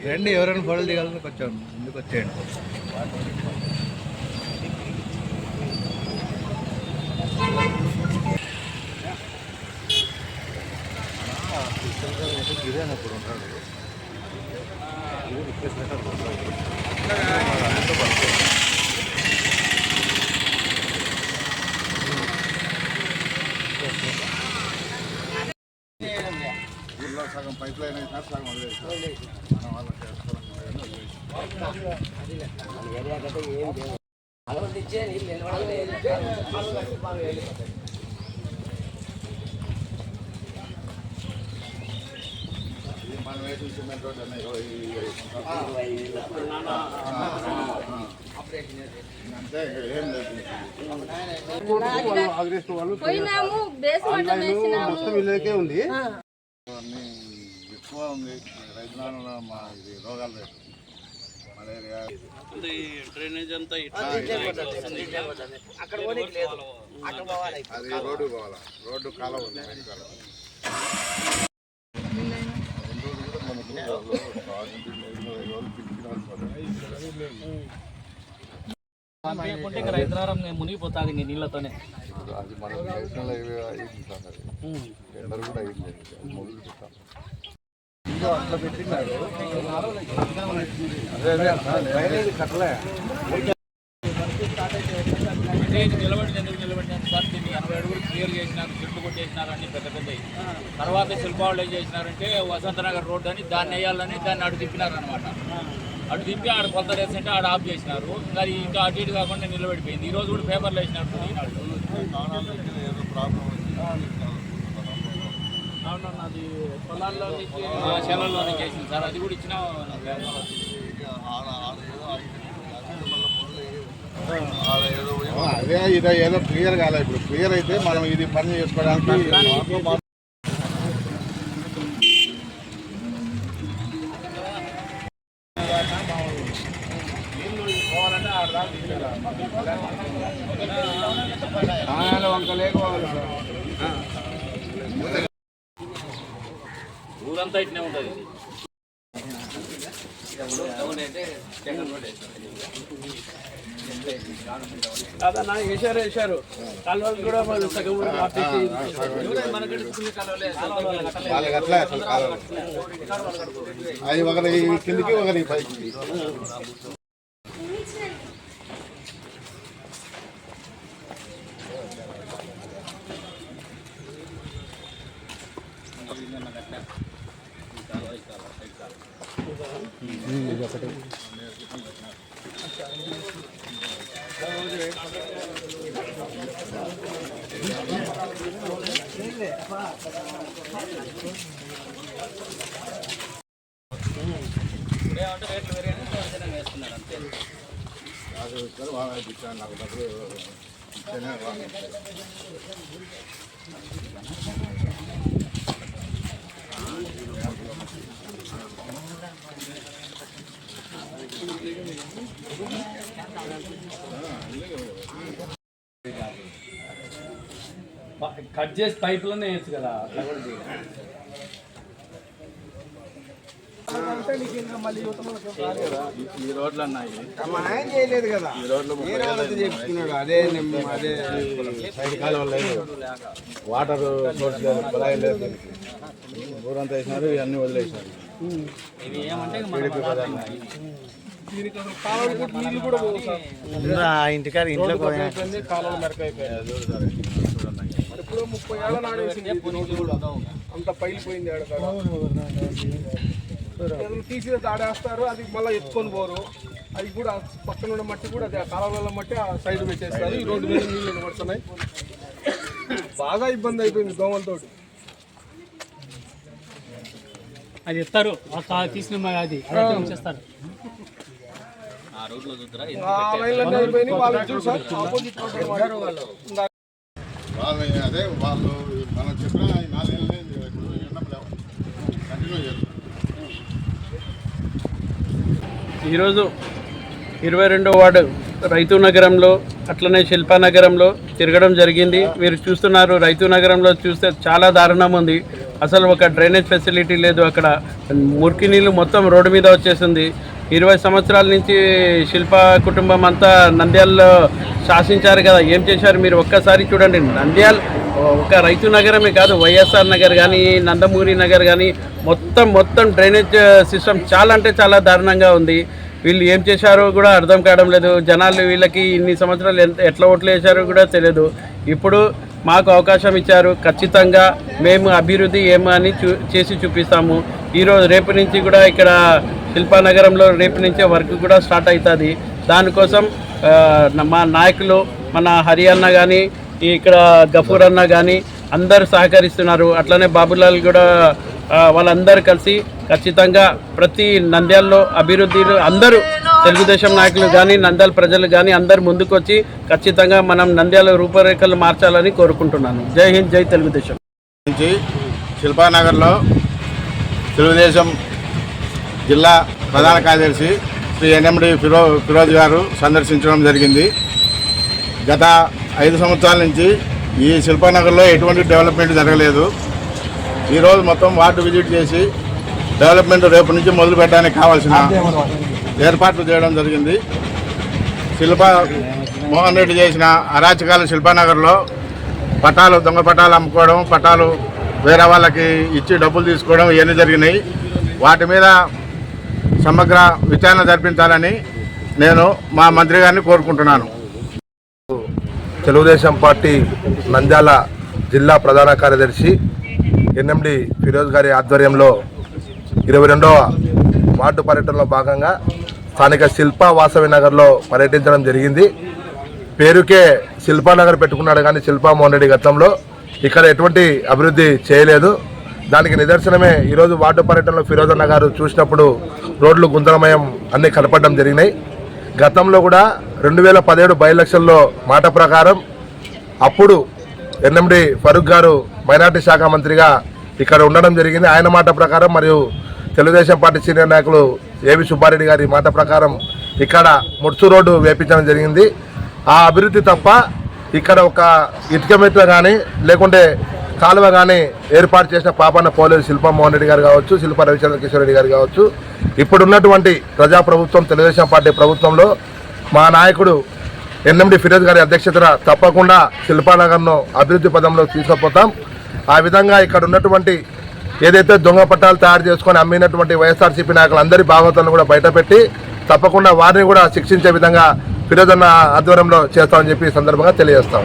రండి, ఎవరైనా ఫోటోలు దిగాలని కొంచెం ముందుకు వచ్చేయండి. గిరేనప్పుడు ఉంటాడు ఊళ్ళో సగం పైప్ లైన్ అయినా సగం మనం వేసి సిమెంట్ రోడ్ అన్న 20 అంతే, ఏం లేదు. మొత్తం ఇళ్ళకే ఉంది. అన్నీ ఎక్కువ ఉంది రైతునాల మా ఇది రోగాలు రేటు మలేరియా డ్రైనేజ్ అంతా అది రోడ్డు పోవాలా, రోడ్డు కాలం ఉంది. రైతులారం మునిగిపోతుంది నీళ్ళతోనే. అది మనకు నేషనల్ హైవే అయింది సార్, అది టెండర్ కూడా అయింది, మొదలు పెట్టాం. ఇంకా అట్లా పెట్టినారు, అదే కట్టలే నిలబడి ఎందుకు నిలబడినారు సార్? దీన్ని 80 అడుగులు క్లియర్ చేసినారు, చెట్లు కొట్టేసినారు, అన్ని పెద్ద పెద్ద. తర్వాత శిల్పాలు ఏం చేసినారంటే వసంతనగర్ రోడ్డు అని దాన్ని వేయాలని దాన్ని అటు తిప్పినారు అనమాట. అటు తిప్పి ఆడ కొలత వేస్తుంటే ఆడ ఆఫ్ చేసినారు. అది ఇంకా అటు ఇటు కాకుండా నిలబడిపోయింది. ఈ రోజు కూడా పేపర్లు వేసినట్టు అవునన్నా, అది పొలాల్లో శేలల్లో చేసింది సార్. అది కూడా ఇచ్చిన అదే ఇది ఏదో క్లియర్ కాలే. ఇప్పుడు క్లియర్ అయితే మనం ఇది పని చేసుకోవడానికి ఊరంతా ఇట్నే ఉంటుంది. అదన్నా వేశారు కాలువలు కూడా అది ఒకరి కిందికి ఒకరి పైకి. రేట్లు వేరే వేస్తున్నారు అంతే. నాకు డబ్బులు ఇచ్చేనే కట్ చేసి పైపులోనే వేయచ్చు కదా, అట్లా కూడా ఈ రోడ్లు అన్నాయి చేయలేదు కదా. ఈ రోడ్లు చెప్పుకున్నాడు అదే అదే సైడ్ కాలువలు లేదు, వాటర్ సోర్స్ లేదు, కుళాయి లేదు. ఊరంతా వేసినారు, ఇవన్నీ వదిలేసినారు. ఇవి ఏమంటే ఇంటికాడ ఇంట్లో కాలువలు మెరకైపోయాయి. ఇప్పుడు 30 ఏళ్ళ నాడేసింది, అంత పైలిపోయింది. తీసి ఆడేస్తారు, అది మళ్ళీ ఎత్తుకొని పోరు. అది కూడా పక్కన ఉన్న మట్టి కూడా అదే కాలువల మట్టి ఆ సైడ్ పెట్టేస్తారు. ఈ రోడ్డు మీద నీళ్ళు పడుతున్నాయి. బాగా ఇబ్బంది అయిపోయింది దోమలతోటి. అది ఎత్తారు తీసిన అది చేస్తారు. అదే వాళ్ళు మనం చెప్పిన 4 ఏళ్ళ కంటిన్యూ చేస్తారు. ఈరోజు 22వ వార్డు రైతు నగరంలో అట్లనే శిల్పానగరంలో తిరగడం జరిగింది. మీరు చూస్తున్నారు, రైతు నగరంలో చూస్తే చాలా దారుణం ఉంది. అసలు ఒక డ్రైనేజ్ ఫెసిలిటీ లేదు. అక్కడ మురికి నీళ్ళు మొత్తం రోడ్డు మీద వచ్చేసింది. 20 సంవత్సరాల నుంచి శిల్ప కుటుంబం అంతా నంద్యాలలో శాసించారు కదా, ఏం చేశారు మీరు ఒక్కసారి చూడండి. నంద్యాల ఒక రైతు నగరమే కాదు, వైఎస్ఆర్ నగర్ కానీ నందమూరి నగర్ కానీ మొత్తం డ్రైనేజ్ సిస్టమ్ చాలా అంటే చాలా దారుణంగా ఉంది. వీళ్ళు ఏం చేశారో కూడా అర్థం కావడం లేదు. జనాలు వీళ్ళకి ఇన్ని సంవత్సరాలు ఎట్లా ఓట్లు వేశారో కూడా తెలియదు. ఇప్పుడు మాకు అవకాశం ఇచ్చారు, ఖచ్చితంగా మేము అభివృద్ధి ఏమని చేసి చూపిస్తాము. రేపు నుంచి కూడా ఇక్కడ శిల్పానగరంలో రేపు నుంచే వర్క్ కూడా స్టార్ట్ అవుతుంది. దానికోసం మా నాయకులు మన హరి అన్న కానీ ఇక్కడ గఫూర్ అన్న కానీ అందరూ సహకరిస్తున్నారు. అట్లనే బాబులాల్ కూడా వాళ్ళందరూ కలిసి ఖచ్చితంగా ప్రతి నంద్యాలలో అభివృద్ధిలో అందరూ తెలుగుదేశం నాయకులు కానీ నంద్యాల ప్రజలు కానీ అందరు ముందుకొచ్చి ఖచ్చితంగా మనం నంద్యాల రూపురేఖలు మార్చాలని కోరుకుంటున్నాను. జై హింద్, జై తెలుగుదేశం. నుంచి శిల్పానగర్లో తెలుగుదేశం జిల్లా ప్రధాన కార్యదర్శి శ్రీ ఎన్ఎండి ఫిరోజ్ గారు సందర్శించడం జరిగింది. గత 5 సంవత్సరాల నుంచి ఈ శిల్పానగర్లో ఎటువంటి డెవలప్మెంట్ జరగలేదు. ఈరోజు మొత్తం వార్డు విజిట్ చేసి డెవలప్మెంట్ రేపు నుంచి మొదలు పెట్టడానికి కావాల్సిన ఏర్పాట్లు చేయడం జరిగింది. మోహన్ రెడ్డి చేసిన అరాచకాలు శిల్పానగర్లో దొంగ పట్టాలు అమ్ముకోవడం, పట్టాలు వేరే వాళ్ళకి ఇచ్చి డబ్బులు తీసుకోవడం ఇవన్నీ జరిగినాయి. వాటి మీద సమగ్ర విచారణ జరిపించాలని నేను మా మంత్రి గారిని కోరుకుంటున్నాను. తెలుగుదేశం పార్టీ నంద్యాల జిల్లా ప్రధాన కార్యదర్శి ఎన్ఎండి ఫిరోజ్ గారి ఆధ్వర్యంలో 22వ వార్డు పర్యటనలో భాగంగా స్థానిక శిల్పా వాసవి నగర్లో పర్యటించడం జరిగింది. పేరుకే శిల్పానగర్ పెట్టుకున్నాడు కానీ శిల్పా మోహన్ రెడ్డి గతంలో ఇక్కడ ఎటువంటి అభివృద్ధి చేయలేదు. దానికి నిదర్శనమే ఈరోజు వార్డు పర్యటనలో ఫిరోజ్ అన్న గారు చూసినప్పుడు రోడ్లు గుంతలమయం అన్నీ కనపడడం జరిగినాయి. గతంలో కూడా 2017 బై ఎలక్షన్లో మాట ప్రకారం అప్పుడు ఎన్ఎండి ఫరూక్ గారు మైనార్టీ శాఖ మంత్రిగా ఇక్కడ ఉండడం జరిగింది. ఆయన మాట ప్రకారం మరియు తెలుగుదేశం పార్టీ సీనియర్ నాయకులు ఏవి సుబ్బారెడ్డి గారి మాట ప్రకారం ఇక్కడ ముడుచు రోడ్డు వేపించడం జరిగింది. ఆ అభివృద్ధి తప్ప ఇక్కడ ఒక ఇటుక మెట్ల కానీ లేకుంటే కాలువ కానీ ఏర్పాటు చేసిన పాపన్న పోలేదు. శిల్పా మోహన్ రెడ్డి గారు కావచ్చు, శిల్పా రవిచంద్ర కిషోర్ రెడ్డి గారు కావచ్చు. ఇప్పుడున్నటువంటి ప్రజాప్రభుత్వం తెలుగుదేశం పార్టీ ప్రభుత్వంలో మా నాయకుడు ఎన్ఎండి ఫిరోజ్ గారి అధ్యక్షతన తప్పకుండా శిల్పానగర్ను అభివృద్ధి పదంలో తీసుకుపోతాం. ఆ విధంగా ఇక్కడ ఉన్నటువంటి ఏదైతే దొంగ పట్టాలు తయారు చేసుకొని అమ్మినటువంటి వైఎస్ఆర్సీపీ నాయకులందరి భాగవతాలను కూడా బయటపెట్టి తప్పకుండా వారిని కూడా శిక్షించే విధంగా ఫిరోజ్ అన్న ఆధ్వర్యంలో చేస్తామని చెప్పి ఈ సందర్భంగా తెలియజేస్తాం.